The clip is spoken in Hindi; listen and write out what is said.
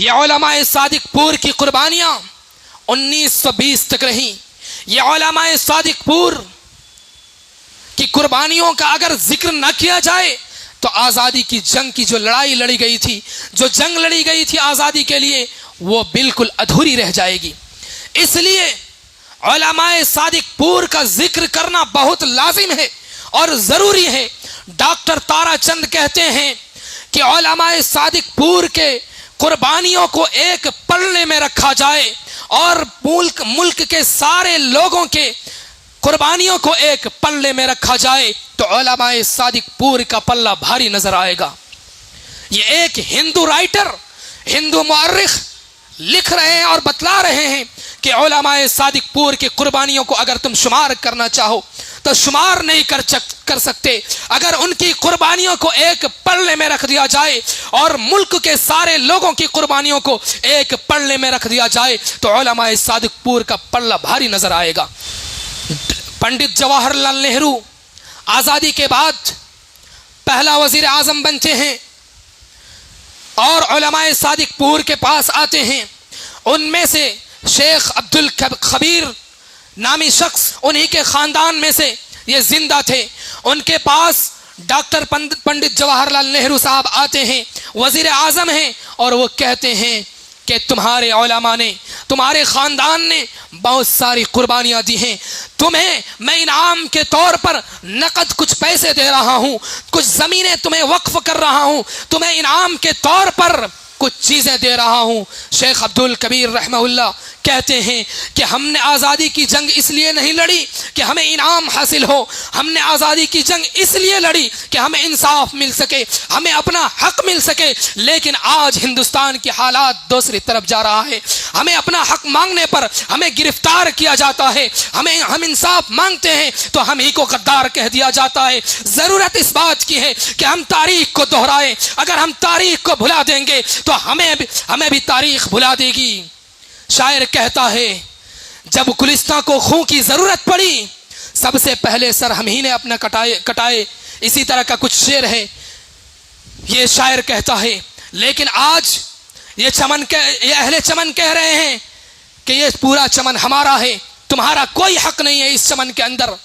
ये उलमाए सादिकपुर की कुर्बानियां 1920 तक रही। ये उलमाए सादिकपुर की कुर्बानियों का अगर जिक्र न किया जाए तो आज़ादी की जंग की जो लड़ाई लड़ी गई थी, जो जंग लड़ी गई थी आज़ादी के लिए, वो बिल्कुल अधूरी रह जाएगी। इसलिए उलमाए सादिकपुर का जिक्र करना बहुत लाजिम है और ज़रूरी है। डॉक्टर ताराचंद कहते हैं कि उलमाए सादिकपुर के कुर्बानियों को एक पल्ले में रखा जाए और मुल्क के सारे लोगों के कुर्बानियों को एक पल्ले में रखा जाए तो उलमाए सादिकपुर का पल्ला भारी नजर आएगा। ये एक हिंदू राइटर, हिंदू मुअर्रिख लिख रहे हैं और बतला रहे हैं कि उलमाए सादिकपुर की कुर्बानियों को अगर तुम शुमार करना चाहो तो शुमार नहीं कर सकते। अगर उनकी कुर्बानियों को एक पल्ले में रख दिया जाए और मुल्क के सारे लोगों की कुर्बानियों को एक पल्ले में रख दिया जाए तो उलमाए सादिकपुर का पल्ला भारी नजर आएगा। पंडित जवाहरलाल नेहरू आज़ादी के बाद पहला वजीर आज़म बनते हैं और उलमाए सादिकपुर के पास आते हैं। उनमें से शेख अब्दुल खबीर नामी शख्स, उन्हीं के ख़ानदान में से ये जिंदा थे। उनके पास डॉक्टर पंडित जवाहरलाल नेहरू साहब आते हैं, वजीर आज़म हैं, और वो कहते हैं कि तुम्हारे उलमा ने, तुम्हारे ख़ानदान ने बहुत सारी कुर्बानियाँ दी हैं, तुम्हें मैं इनाम के तौर पर नकद कुछ पैसे दे रहा हूँ, कुछ ज़मीनें तुम्हें वक्फ कर रहा हूँ, तुम्हें इनाम के तौर पर कुछ चीज़ें दे रहा हूँ। शेख अब्दुल कबीर रहमहुल्लाह कहते हैं कि हमने आज़ादी की जंग इसलिए नहीं लड़ी कि हमें इनाम हासिल हो, हमने आज़ादी की जंग इसलिए लड़ी कि हमें इंसाफ मिल सके, हमें अपना हक मिल सके। लेकिन आज हिंदुस्तान की हालात दूसरी तरफ जा रहा है। हमें अपना हक मांगने पर हमें गिरफ्तार किया जाता है, हम इंसाफ मांगते हैं तो हम ही को गद्दार कह दिया जाता है। ज़रूरत इस बात की है कि हम तारीख को दोहराएं। अगर हम तारीख को भुला देंगे तो हमें भी तारीख भुला देगी। शायर कहता है जब गुलिस्तां को खून की जरूरत पड़ी सबसे पहले सर हम ही ने अपना कटाए। इसी तरह का कुछ शेर है, ये शायर कहता है। लेकिन आज ये अहले चमन कह रहे हैं कि ये पूरा चमन हमारा है, तुम्हारा कोई हक नहीं है इस चमन के अंदर।